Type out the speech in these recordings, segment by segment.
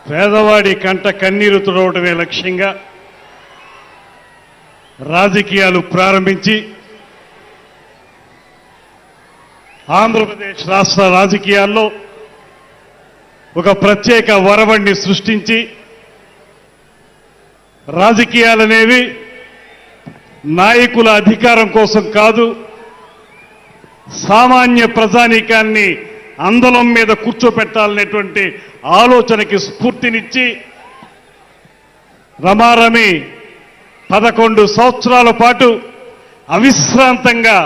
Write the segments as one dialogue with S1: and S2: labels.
S1: పేదవాడి కంట కన్నీరు తుడవటమే లక్ష్యంగా రాజకీయాలు ప్రారంభించి ఆంధ్రప్రదేశ్ రాష్ట్ర రాజకీయాల్లో ఒక ప్రత్యేక వరవడిని సృష్టించి రాజకీయాలనేవి నాయకుల అధికారం కోసం కాదు, సామాన్య ప్రజానీకాన్ని అందలం మీద కూర్చోపెట్టాలనేటువంటి ఆలోచనకి స్ఫూర్తినిచ్చి రమారమి 11 సంవత్సరాల పాటు అవిశ్రాంతంగా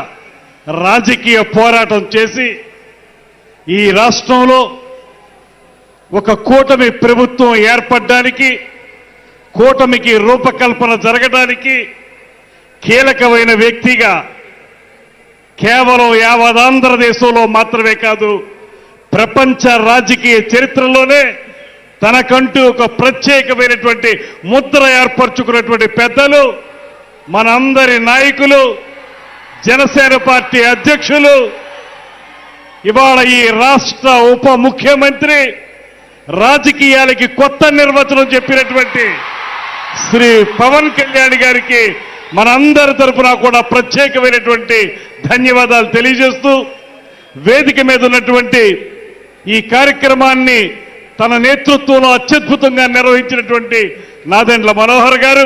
S1: రాజకీయ పోరాటం చేసి ఈ రాష్ట్రంలో ఒక కూటమి ప్రభుత్వం ఏర్పడడానికి, కూటమికి రూపకల్పన జరగడానికి కీలకమైన వ్యక్తిగా కేవలం యావత్ ఆంధ్రదేశంలో మాత్రమే కాదు, ప్రపంచ రాజకీయ చరిత్రలోనే తనకంటూ ఒక ప్రత్యేకమైనటువంటి ముద్ర ఏర్పరచుకున్నటువంటి పెద్దలు, మనందరి నాయకులు, జనసేన పార్టీ అధ్యక్షులు, ఇవాళ ఈ రాష్ట్ర ఉప ముఖ్యమంత్రి, రాజకీయాలకి కొత్త నిర్వచనం చెప్పినటువంటి శ్రీ పవన్ కళ్యాణ్ గారికి మనందరి తరఫున కూడా ప్రత్యేకమైనటువంటి ధన్యవాదాలు తెలియజేస్తూ, వేదిక మీద ఉన్నటువంటి ఈ కార్యక్రమాన్ని తన నేతృత్వంలో అత్యద్భుతంగా నిర్వహించినటువంటి నాదెండ్ల మనోహర్ గారు,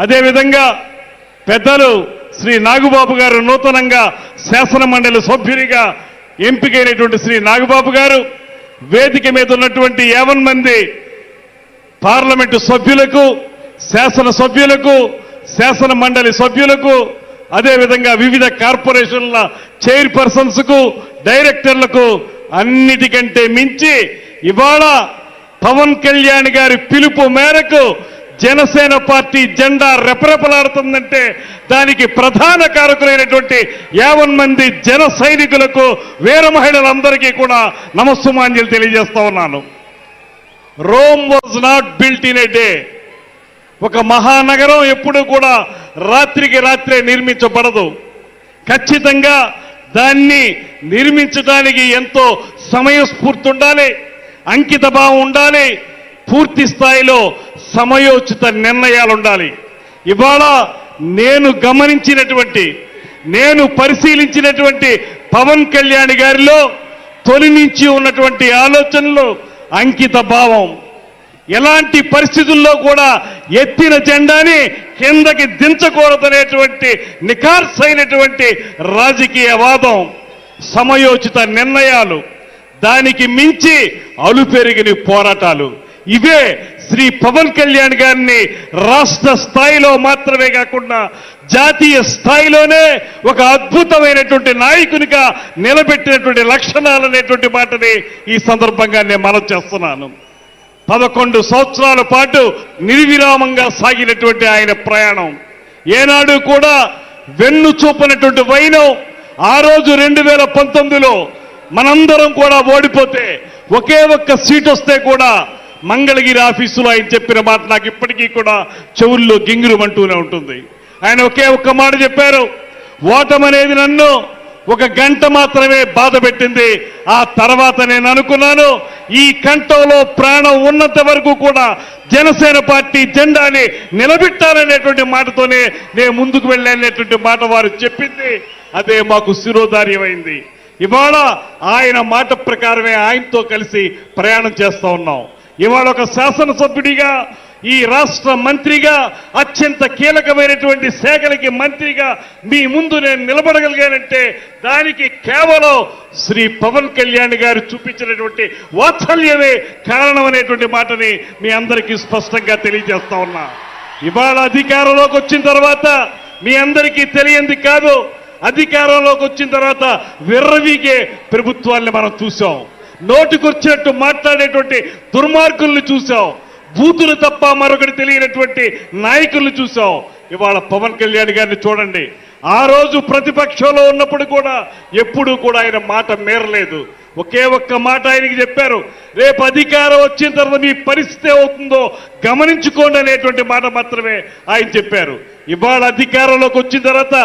S1: అదేవిధంగా పెద్దలు శ్రీ నాగబాబు గారు, నూతనంగా శాసన మండలి సభ్యునిగా ఎంపికైనటువంటి శ్రీ నాగబాబు గారు, వేదిక మీద ఉన్నటువంటి 50 మంది పార్లమెంటు సభ్యులకు, శాసన సభ్యులకు, శాసన మండలి సభ్యులకు, అదేవిధంగా వివిధ కార్పొరేషన్ల చైర్పర్సన్స్ కు, డైరెక్టర్లకు, అన్నిటికంటే మించి ఇవాళ పవన్ కళ్యాణ్ గారి పిలుపు మేరకు జనసేన పార్టీ జెండా రెపరెపలాడుతుందంటే దానికి ప్రధాన కారకులైనటువంటి 50 మంది జన సైనికులకు, వీర మహిళలందరికీ కూడా నమస్సుమాంజలి తెలియజేస్తా ఉన్నాను. Rome was not built in a day. ఒక మహానగరం ఎప్పుడూ కూడా రాత్రికి రాత్రే నిర్మించబడదు. ఖచ్చితంగా దాన్ని నిర్మించడానికి ఎంతో సమయస్ఫూర్తి ఉండాలి, అంకిత భావం ఉండాలి, పూర్తి స్థాయిలో సమయోచిత నిర్ణయాలు ఉండాలి. ఇవాళ నేను గమనించినటువంటి, నేను పరిశీలించినటువంటి పవన్ కళ్యాణ్ గారిలో తొలి నుంచి ఉన్నటువంటి ఆలోచనలు, అంకిత భావం, ఎలాంటి పరిస్థితుల్లో కూడా ఎత్తిన జెండాని కిందకి దించకూడదనేటువంటి నిఖార్సైనటువంటి రాజకీయ వాదం, సమయోచిత నిర్ణయాలు, దానికి మించి అలుపెరిగిన పోరాటాలు, ఇవే శ్రీ పవన్ కళ్యాణ్ గారిని రాష్ట్ర స్థాయిలో మాత్రమే కాకుండా జాతీయ స్థాయిలోనే ఒక అద్భుతమైనటువంటి నాయకునిగా నిలబెట్టినటువంటి లక్షణాలనేటువంటి మాటని ఈ సందర్భంగా నేను మనవి చేస్తున్నాను. 11 సంవత్సరాల పాటు నిర్విరామంగా సాగినటువంటి ఆయన ప్రయాణం ఏనాడు కూడా వెన్ను చూపనటువంటి వైనం. ఆ రోజు 2019లో మనందరం కూడా ఓడిపోతే, ఒకే ఒక్క సీట్ వస్తే కూడా మంగళగిరి ఆఫీసులో ఆయన చెప్పిన మాట నాకు ఇప్పటికీ కూడా చెవుల్లో గింగిరుమంటూనే ఉంటుంది. ఆయన ఒకే ఒక్క మాట చెప్పారు, ఓటమనేది నన్ను 1 గంట మాత్రమే బాధ పెట్టింది. ఆ తర్వాత నేను అనుకున్నాను, ఈ కంఠంలో ప్రాణం ఉన్నంత వరకు కూడా జనసేన పార్టీ జెండాని నిలబెట్టాలనేటువంటి మాటతోనే నేను ముందుకు వెళ్ళాలనేటువంటి మాట వారు చెప్పింది. అదే మాకు శిరోధార్యమైంది. ఇవాళ ఆయన మాట ప్రకారమే ఆయనతో కలిసి ప్రయాణం చేస్తూ ఉన్నాం. ఇవాళ ఒక శాసనసభ్యుడిగా, ఈ రాష్ట్ర మంత్రిగా, అత్యంత కీలకమైనటువంటి శాఖలకి మంత్రిగా మీ ముందు నేను నిలబడగలిగానంటే దానికి కేవలం శ్రీ పవన్ కళ్యాణ్ గారు చూపించినటువంటి వాత్సల్యమే కారణం అనేటువంటి మాటని మీ అందరికీ స్పష్టంగా తెలియజేస్తా ఉన్నా. ఇవాళ అధికారంలోకి వచ్చిన తర్వాత మీ అందరికీ తెలియంది కాదు, అధికారంలోకి వచ్చిన తర్వాత విర్రవీగే ప్రభుత్వాన్ని మనం చూసాం. నోటికొచ్చినట్టు మాట్లాడేటువంటి దుర్మార్గుల్ని చూసాం. బూతులు తప్ప మరొకటి తెలియనటువంటి నాయకుల్ని చూసాం. ఇవాళ పవన్ కళ్యాణ్ గారిని చూడండి. ఆ రోజు ప్రతిపక్షంలో ఉన్నప్పుడు కూడా ఎప్పుడూ కూడా ఆయన మాట మేరలేదు. ఒకే ఒక్క మాట ఆయనకి చెప్పారు, రేపు అధికారం వచ్చిన తర్వాత మీ పరిస్థితి అవుతుందో గమనించుకోండి అనేటువంటి మాట మాత్రమే ఆయన చెప్పారు. ఇవాళ అధికారంలోకి వచ్చిన తర్వాత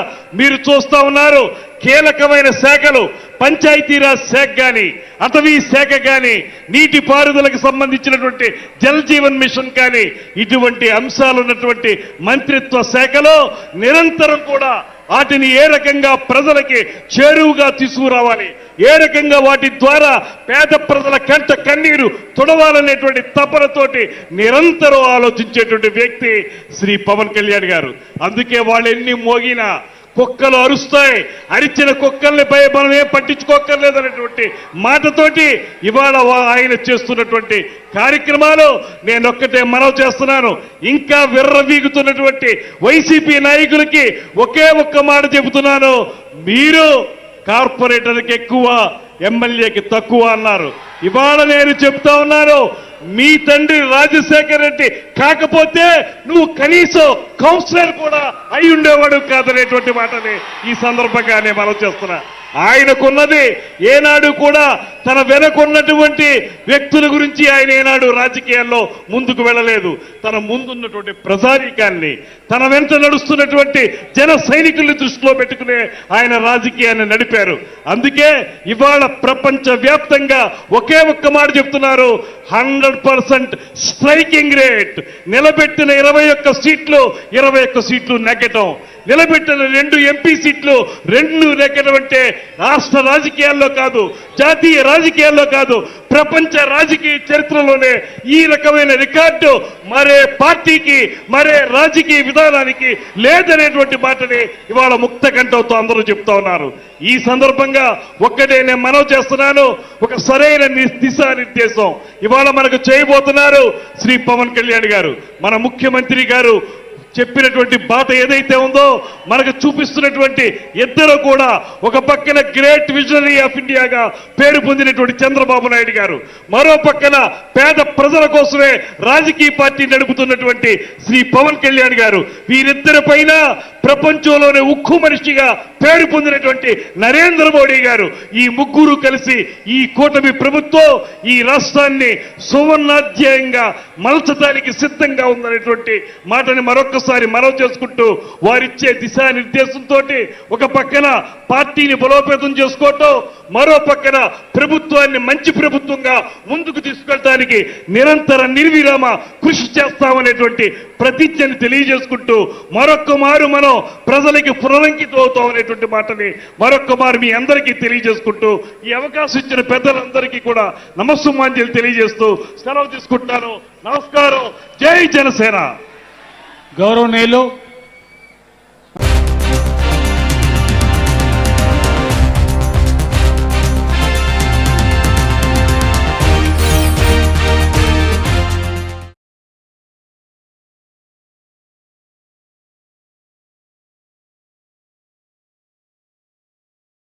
S1: మీరు చూస్తా ఉన్నారు, కీలకమైన శాఖలు పంచాయతీరాజ్ శాఖ కానీ, అటవీ శాఖ కానీ, నీటిపారుదలకు సంబంధించినటువంటి జల్ జీవన్ మిషన్ కానీ, ఇటువంటి అంశాలు ఉన్నటువంటి మంత్రిత్వ శాఖలో నిరంతరం కూడా వాటిని ఏ రకంగా ప్రజలకి చేరువుగా తీసుకురావాలి, ఏ రకంగా వాటి ద్వారా పేద ప్రజల కంట కన్నీరు తుడవాలనేటువంటి తపనతోటి నిరంతరం ఆలోచించేటువంటి వ్యక్తి శ్రీ పవన్ కళ్యాణ్ గారు. అందుకే వాళ్ళు ఎన్ని మోగినా కుక్కలు అరుస్తాయి, అరిచిన కుక్కల్ని మనం ఏం పట్టించుకోక్కర్లేదనేటువంటి మాటతోటి ఇవాళ ఆయన చేస్తున్నటువంటి కార్యక్రమాలు నేనొక్కటే మనవి చేస్తున్నాను. ఇంకా విర్రవీగుతున్నటువంటి వైసీపీ నాయకులకి ఒకే ఒక్క మాట చెబుతున్నాను, మీరు కార్పొరేటర్కి ఎక్కువ, ఎమ్మెల్యేకి తక్కువ అన్నారు. ఇవాళ నేను చెప్తా ఉన్నాను, మీ తండ్రి రాజశేఖర రెడ్డి కాకపోతే నువ్వు కనీసం కౌన్సిలర్ కూడా అయి ఉండేవాడు కాదనేటువంటి మాటని ఈ సందర్భంగా నేను మనం చేస్తున్నా. ఆయనకున్నది ఏనాడు కూడా తన వెనకున్నటువంటి వ్యక్తుల గురించి ఆయన ఏనాడు రాజకీయాల్లో ముందుకు వెళ్ళలేదు. తన ముందున్నటువంటి ప్రజానీకాన్ని, తన వెంట నడుస్తున్నటువంటి జన సైనికుల్ని దృష్టిలో పెట్టుకునే ఆయన రాజకీయాన్ని నడిపారు. అందుకే ఇవాళ ప్రపంచ వ్యాప్తంగా ఒకే ఒక్క మాట చెప్తున్నారు, 100% స్ట్రైకింగ్ రేట్. నిలబెట్టిన 21 సీట్లు 21 సీట్లు నెగ్గటం, నిలబెట్టిన 2 ఎంపీ సీట్లు 2 నెగ్గడం అంటే రాష్ట్ర రాజకీయాల్లో కాదు, జాతీయ రాజకీయాల్లో కాదు, ప్రపంచ రాజకీయ చరిత్రలోనే ఈ రకమైన రికార్డు మరే పార్టీకి, మరే రాజకీయ విధానానికి లేదనేటువంటి మాటని ఇవాళ ముక్త కంఠంతో అందరూ చెప్తా ఉన్నారు. ఈ సందర్భంగా ఒక్కటే నేను మనవి చేస్తున్నాను, ఒక సరైన దిశానిర్దేశం ఇవాళ మనకు చేయబోతున్నారు శ్రీ పవన్ కళ్యాణ్ గారు. మన ముఖ్యమంత్రి గారు చెప్పినటువంటి బాట ఏదైతే ఉందో, మనకు చూపిస్తున్నటువంటి ఇద్దరు కూడా, ఒక పక్కన గ్రేట్ విజనరీ ఆఫ్ ఇండియాగా పేరు పొందినటువంటి చంద్రబాబు నాయుడు గారు, మరో పక్కన పేద ప్రజల కోసమే రాజకీయ పార్టీ నడుపుతున్నటువంటి శ్రీ పవన్ కళ్యాణ్ గారు. వీరిద్దరి పైన ప్రపంచంలోనే ఉక్కు మనిషిగా పేరు పొందినటువంటి నరేంద్ర మోడీ గారు, ఈ ముగ్గురు కలిసి ఈ కూటమి ప్రభుత్వం ఈ రాష్ట్రాన్ని సువర్ణాధ్యాయంగా మలచడానికి సిద్ధంగా ఉందనేటువంటి మాటని మరొక్కసారి మనవి చేసుకుంటూ, వారిచ్చే దిశానిర్దేశంతో ఒక పక్కన పార్టీని బలోపేతం చేసుకోవటం, మరో పక్కన ప్రభుత్వాన్ని మంచి ప్రభుత్వంగా ముందుకు తీసుకెళ్ళడానికి నిరంతర నిర్విరామ కృషి చేస్తామనేటువంటి ప్రతిజ్ఞని తెలియజేసుకుంటూ, మరొక్క మారు మనం ప్రజలకి పునరంకితం అవుతాం అనేటువంటి మాటని మరొక్క మారు మీ అందరికీ తెలియజేసుకుంటూ, ఈ అవకాశం ఇచ్చిన పెద్దలందరికీ కూడా నమస్సుమాంజలి తెలియజేస్తూ సెలవు తీసుకుంటున్నాను. నమస్కారం. జై జనసేన.
S2: గౌరవనీయులు